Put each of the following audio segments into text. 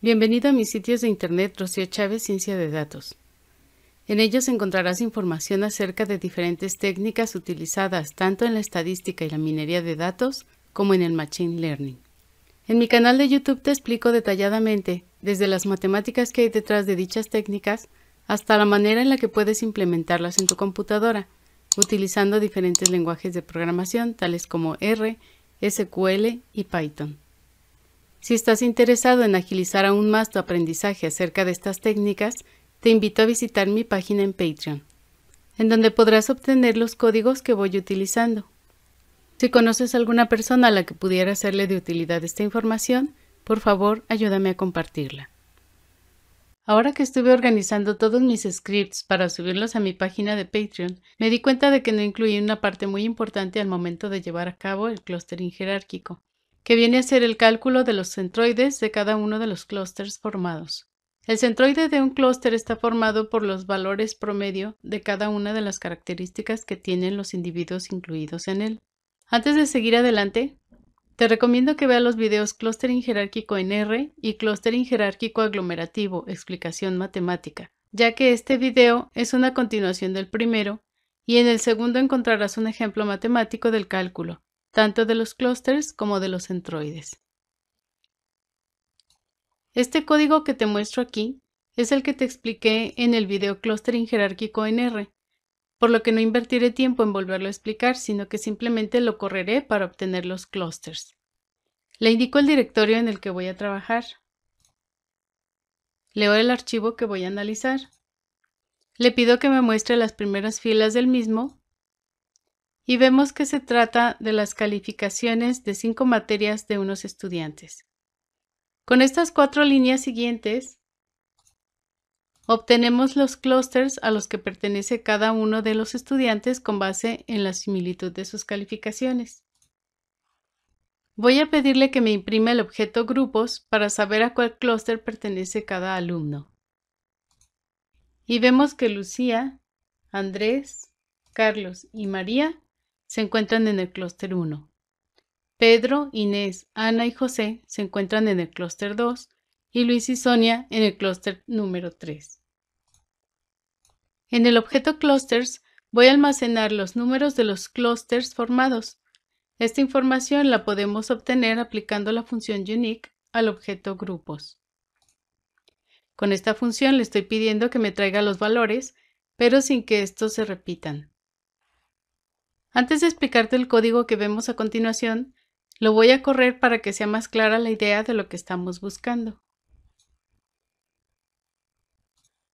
Bienvenido a mis sitios de internet Rocío Chávez Ciencia de Datos. En ellos encontrarás información acerca de diferentes técnicas utilizadas tanto en la estadística y la minería de datos como en el Machine Learning. En mi canal de YouTube te explico detalladamente desde las matemáticas que hay detrás de dichas técnicas hasta la manera en la que puedes implementarlas en tu computadora, utilizando diferentes lenguajes de programación tales como R, SQL y Python. Si estás interesado en agilizar aún más tu aprendizaje acerca de estas técnicas, te invito a visitar mi página en Patreon, en donde podrás obtener los códigos que voy utilizando. Si conoces a alguna persona a la que pudiera serle de utilidad esta información, por favor, ayúdame a compartirla. Ahora que estuve organizando todos mis scripts para subirlos a mi página de Patreon, me di cuenta de que no incluí una parte muy importante al momento de llevar a cabo el clustering jerárquico, que viene a ser el cálculo de los centroides de cada uno de los clústeres formados. El centroide de un clúster está formado por los valores promedio de cada una de las características que tienen los individuos incluidos en él. Antes de seguir adelante, te recomiendo que veas los videos Clustering jerárquico en R y Clustering jerárquico aglomerativo, explicación matemática, ya que este video es una continuación del primero y en el segundo encontrarás un ejemplo matemático del cálculo, tanto de los clústeres como de los centroides. Este código que te muestro aquí es el que te expliqué en el video Clustering jerárquico en R, por lo que no invertiré tiempo en volverlo a explicar, sino que simplemente lo correré para obtener los clústeres. Le indico el directorio en el que voy a trabajar. Leo el archivo que voy a analizar. Le pido que me muestre las primeras filas del mismo y vemos que se trata de las calificaciones de 5 materias de unos estudiantes. Con estas 4 líneas siguientes, obtenemos los clústeres a los que pertenece cada uno de los estudiantes con base en la similitud de sus calificaciones. Voy a pedirle que me imprima el objeto grupos para saber a cuál clúster pertenece cada alumno. Y vemos que Lucía, Andrés, Carlos y María se encuentran en el clúster 1. Pedro, Inés, Ana y José se encuentran en el clúster 2 y Luis y Sonia en el clúster número 3. En el objeto clusters voy a almacenar los números de los clústeres formados. Esta información la podemos obtener aplicando la función unique al objeto grupos. Con esta función le estoy pidiendo que me traiga los valores, pero sin que estos se repitan. Antes de explicarte el código que vemos a continuación, lo voy a correr para que sea más clara la idea de lo que estamos buscando.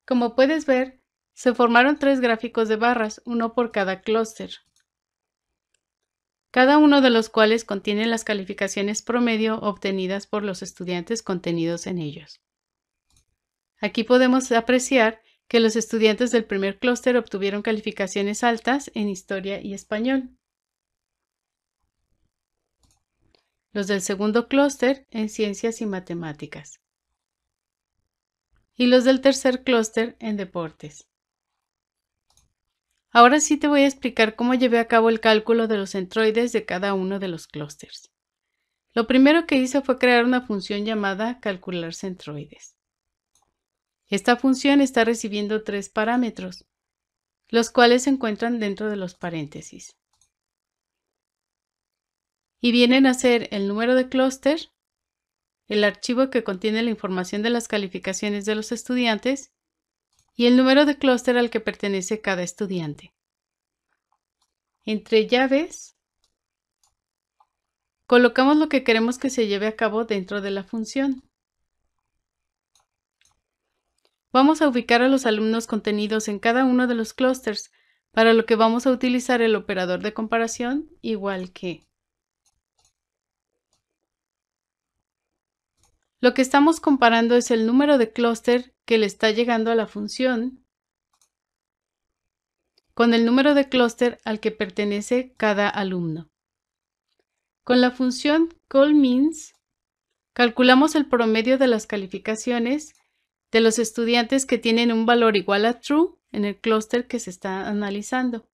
Como puedes ver, se formaron 3 gráficos de barras, uno por cada clúster, cada uno de los cuales contiene las calificaciones promedio obtenidas por los estudiantes contenidos en ellos. Aquí podemos apreciar que los estudiantes del primer clúster obtuvieron calificaciones altas en historia y español, los del segundo clúster en ciencias y matemáticas, y los del tercer clúster en deportes. Ahora sí te voy a explicar cómo llevé a cabo el cálculo de los centroides de cada uno de los clústeres. Lo primero que hice fue crear una función llamada calcular centroides. Esta función está recibiendo 3 parámetros, los cuales se encuentran dentro de los paréntesis. Y vienen a ser el número de clúster, el archivo que contiene la información de las calificaciones de los estudiantes y el número de clúster al que pertenece cada estudiante. Entre llaves, colocamos lo que queremos que se lleve a cabo dentro de la función. Vamos a ubicar a los alumnos contenidos en cada uno de los clústeres, para lo que vamos a utilizar el operador de comparación igual que. Lo que estamos comparando es el número de clúster que le está llegando a la función con el número de clúster al que pertenece cada alumno. Con la función callMeans calculamos el promedio de las calificaciones de los estudiantes que tienen un valor igual a true en el clúster que se está analizando.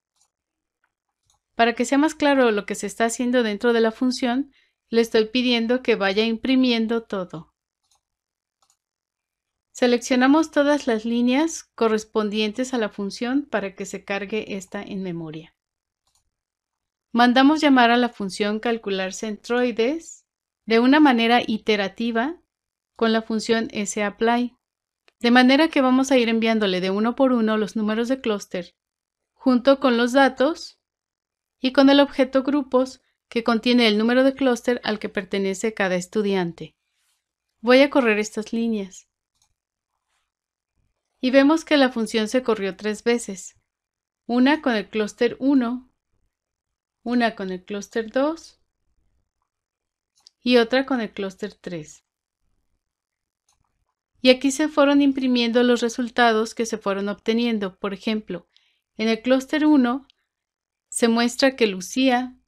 Para que sea más claro lo que se está haciendo dentro de la función, le estoy pidiendo que vaya imprimiendo todo. Seleccionamos todas las líneas correspondientes a la función para que se cargue esta en memoria. Mandamos llamar a la función calcular centroides de una manera iterativa con la función sapply, de manera que vamos a ir enviándole de uno por uno los números de clúster junto con los datos y con el objeto grupos que contiene el número de clúster al que pertenece cada estudiante. Voy a correr estas líneas. Y vemos que la función se corrió 3 veces. Una con el clúster 1, una con el clúster 2 y otra con el clúster 3. Y aquí se fueron imprimiendo los resultados que se fueron obteniendo. Por ejemplo, en el clúster 1 se muestra que Lucía,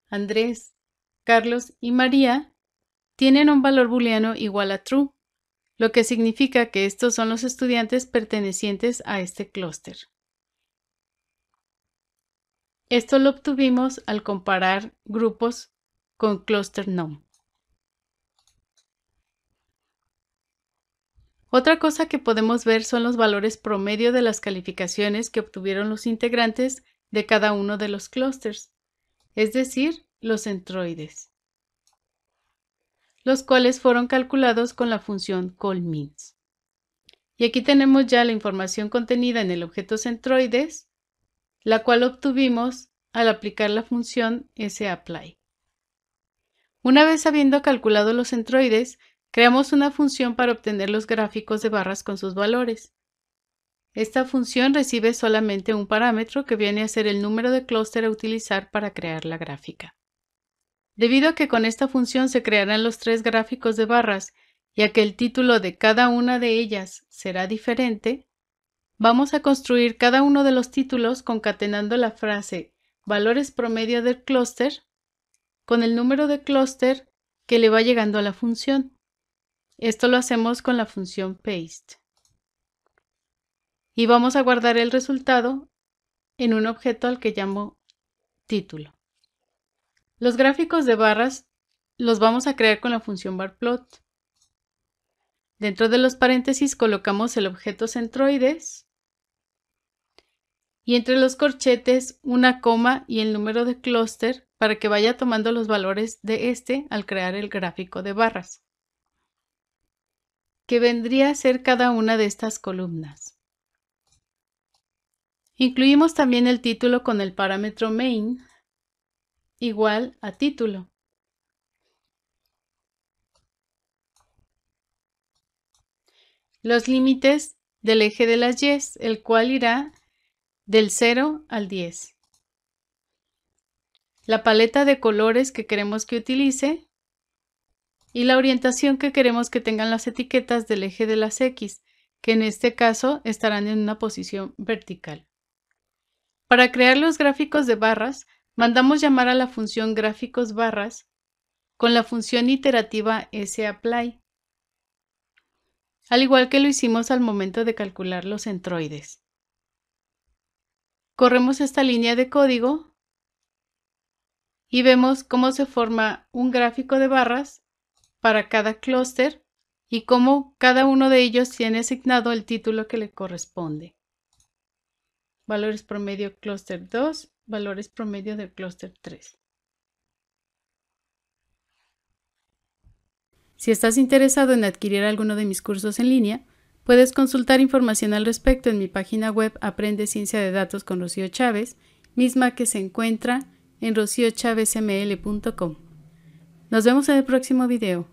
Andrés, Carlos y María tienen un valor booleano igual a true, lo que significa que estos son los estudiantes pertenecientes a este clúster. Esto lo obtuvimos al comparar grupos con clúster num. Otra cosa que podemos ver son los valores promedio de las calificaciones que obtuvieron los integrantes de cada uno de los clústeres, es decir, los centroides, los cuales fueron calculados con la función callMinS. Y aquí tenemos ya la información contenida en el objeto centroides, la cual obtuvimos al aplicar la función sapply. Una vez habiendo calculado los centroides, creamos una función para obtener los gráficos de barras con sus valores. Esta función recibe solamente un parámetro que viene a ser el número de clúster a utilizar para crear la gráfica. Debido a que con esta función se crearán los 3 gráficos de barras y a que el título de cada una de ellas será diferente, vamos a construir cada uno de los títulos concatenando la frase valores promedio del clúster con el número de clúster que le va llegando a la función. Esto lo hacemos con la función paste. Y vamos a guardar el resultado en un objeto al que llamo título. Los gráficos de barras los vamos a crear con la función barplot. Dentro de los paréntesis colocamos el objeto centroides y entre los corchetes una coma y el número de clúster para que vaya tomando los valores de este al crear el gráfico de barras, que vendría a ser cada una de estas columnas. Incluimos también el título con el parámetro main igual a título. Los límites del eje de las Y's, el cual irá del 0 al 10. La paleta de colores que queremos que utilice y la orientación que queremos que tengan las etiquetas del eje de las X, que en este caso estarán en una posición vertical. Para crear los gráficos de barras, mandamos llamar a la función gráficos barras con la función iterativa sapply, al igual que lo hicimos al momento de calcular los centroides. Corremos esta línea de código y vemos cómo se forma un gráfico de barras para cada clúster y cómo cada uno de ellos tiene asignado el título que le corresponde. Valores promedio clúster 2, valores promedio del clúster 3. Si estás interesado en adquirir alguno de mis cursos en línea, puedes consultar información al respecto en mi página web Aprende Ciencia de Datos con Rocío Chávez, misma que se encuentra en rociochavezml.com. Nos vemos en el próximo video.